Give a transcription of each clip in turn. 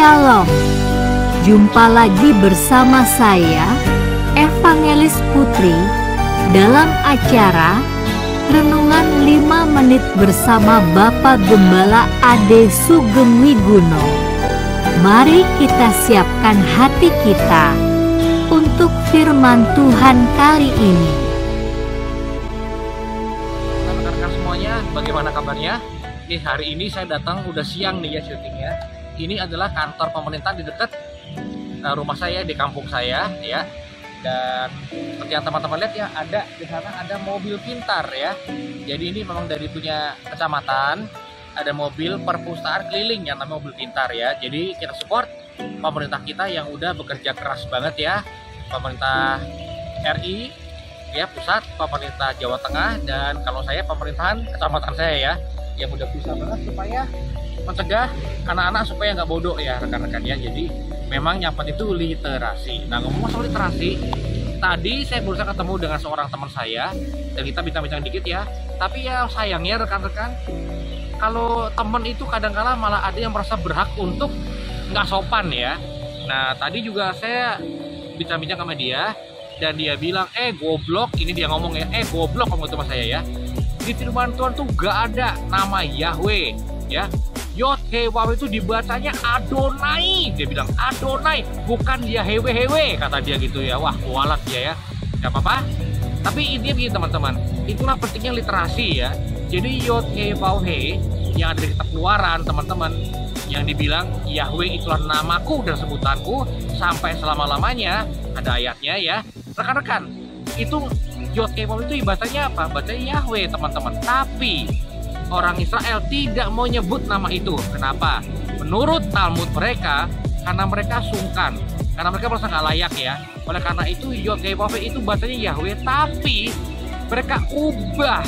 Shalom. Jumpa lagi bersama saya, Evangelis Putri, dalam acara Renungan 5 Menit bersama Bapak Gembala Ade Sugeng Wiguno. Mari kita siapkan hati kita untuk firman Tuhan kali ini. Rekan-rekan semuanya, bagaimana kabarnya? Hari ini saya datang udah siang nih ya syutingnya. Ini adalah kantor pemerintah di dekat rumah saya, di kampung saya ya. Dan seperti yang teman-teman lihat ya, ada di sana ada mobil pintar ya. Jadi ini memang dari punya kecamatan, ada mobil perpustakaan keliling yang namanya mobil pintar ya. Jadi kita support pemerintah kita yang udah bekerja keras banget ya. Pemerintah RI ya, pusat, pemerintah Jawa Tengah, dan kalau saya pemerintahan kecamatan saya ya, yang udah berusaha banget supaya mencegah anak-anak supaya nggak bodoh ya rekan-rekan ya. Jadi memang nyapet itu literasi. Nah, ngomong soal literasi, tadi saya berusaha ketemu dengan seorang teman saya dan kita bincang-bincang dikit ya. Tapi ya sayangnya rekan-rekan, kalau teman itu kadang-kala malah ada yang merasa berhak untuk nggak sopan ya. Nah, tadi juga saya bincang-bincang sama dia dan dia bilang, goblok, ini dia ngomong ya, goblok kamu sama saya ya. Di firman Tuhan tuh gak ada nama Yahweh ya. Yod-He-Waw itu dibacanya Adonai. Dia bilang Adonai, bukan Yahweh-Hewe, kata dia gitu ya. Wah, kualat dia ya. Gak apa-apa. Tapi intinya begini teman-teman, itulah pentingnya literasi ya. Jadi Yod-He-Waw-He yang ada di kitab Keluaran teman-teman, yang dibilang Yahweh itulah namaku dan sebutanku sampai selama-lamanya, ada ayatnya ya. Rekan-rekan, itu Yod-He-Waw itu ibadahnya apa? Bacanya Yahweh teman-teman. Tapi orang Israel tidak mau nyebut nama itu. Kenapa? Menurut Talmud mereka, karena mereka sungkan, karena mereka merasa nggak layak ya. Oleh karena itu Yod-He-Waw itu bacanya Yahweh, tapi mereka ubah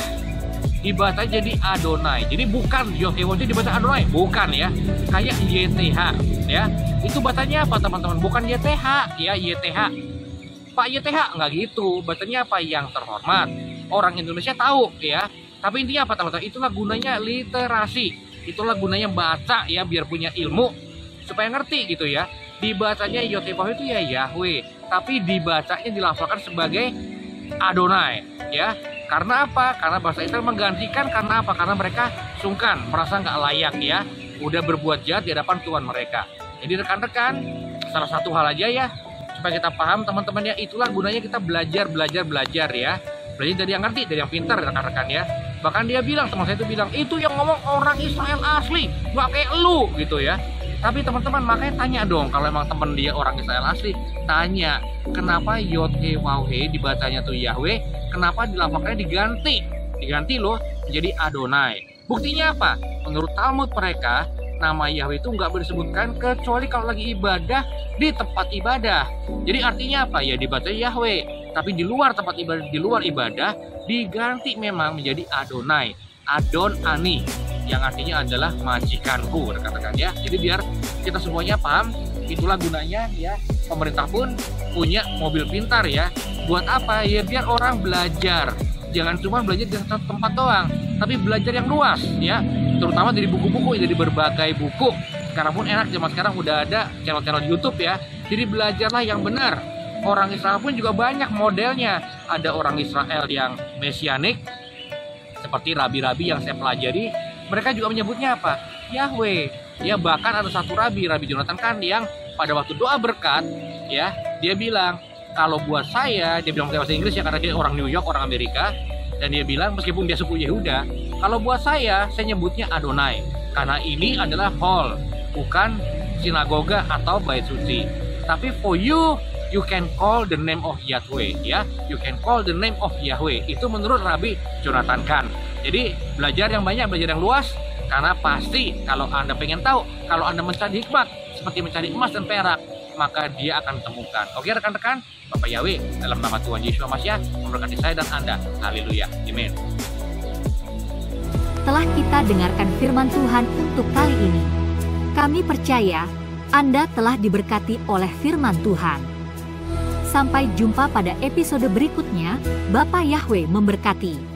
dibaca jadi Adonai. Jadi bukan Yod-He-Waw itu dibaca Adonai, bukan ya. Kayak YTH ya. Itu bacanya apa teman-teman? Bukan YTH ya, YTH. Pak YTH nggak gitu. Bacanya apa? Yang terhormat. Orang Indonesia tahu ya. Tapi intinya apa teman-teman? Itulah gunanya literasi. Itulah gunanya baca ya, biar punya ilmu supaya ngerti gitu ya. Dibacanya Yod-He-Waw itu ya Yahweh, tapi dibacanya dilafalkan sebagai Adonai ya. Karena apa? Karena bahasa Israel menggantikan. Karena apa? Karena mereka sungkan, merasa nggak layak ya, udah berbuat jahat di hadapan Tuhan mereka. Jadi rekan-rekan, salah satu hal aja ya supaya kita paham teman-teman ya, itulah gunanya kita belajar ya. Belajar dari yang ngerti, dari yang pintar rekan-rekan ya. Bahkan dia bilang, teman saya itu bilang, itu yang ngomong orang Israel asli, nggak kayak lu gitu ya. Tapi teman-teman, makanya tanya dong, kalau emang temen dia orang Israel asli, tanya kenapa Yod-He-Waw-He dibacanya tuh Yahweh, kenapa dilafalkannya diganti loh jadi Adonai. Buktinya apa? Menurut Talmud mereka, nama Yahweh itu nggak boleh disebutkan kecuali kalau lagi ibadah di tempat ibadah. Jadi artinya apa? Ya dibaca Yahweh, tapi di luar tempat ibadah, di luar ibadah diganti memang menjadi Adonai, Adon-Ani, yang artinya adalah majikanku rekan-rekan ya. Jadi biar kita semuanya paham, itulah gunanya ya. Pemerintah pun punya mobil pintar ya. Buat apa? Ya biar orang belajar. Jangan cuma belajar di satu tempat doang, tapi belajar yang luas ya. Terutama dari buku-buku, dari berbagai buku. Sekarang pun enak, zaman sekarang udah ada channel-channel YouTube ya. Jadi belajarlah yang benar. Orang Israel pun juga banyak modelnya. Ada orang Israel yang mesianik, seperti rabi-rabi yang saya pelajari. Mereka juga menyebutnya apa? Yahweh. Ya bahkan ada satu Rabi Jonathan kan, yang pada waktu doa berkat ya, dia bilang, kalau buat saya, dia bilang pakai bahasa Inggris ya karena dia orang New York, orang Amerika. Dan dia bilang meskipun dia suku Yehuda, kalau buat saya nyebutnya Adonai. Karena ini adalah hall, bukan sinagoga atau bait suci. Tapi for you, you can call the name of Yahweh ya. You can call the name of Yahweh. Itu menurut Rabbi Jonathan Cahn. Jadi belajar yang banyak, belajar yang luas. Karena pasti kalau Anda pengen tahu, kalau Anda mencari hikmat seperti mencari emas dan perak, maka dia akan temukan. Oke rekan-rekan, Bapak Yahweh dalam nama Tuhan Yesus Masias memberkati saya dan Anda. Haleluya. Amin. Telah kita dengarkan firman Tuhan untuk kali ini. Kami percaya Anda telah diberkati oleh firman Tuhan. Sampai jumpa pada episode berikutnya. Bapak Yahweh memberkati.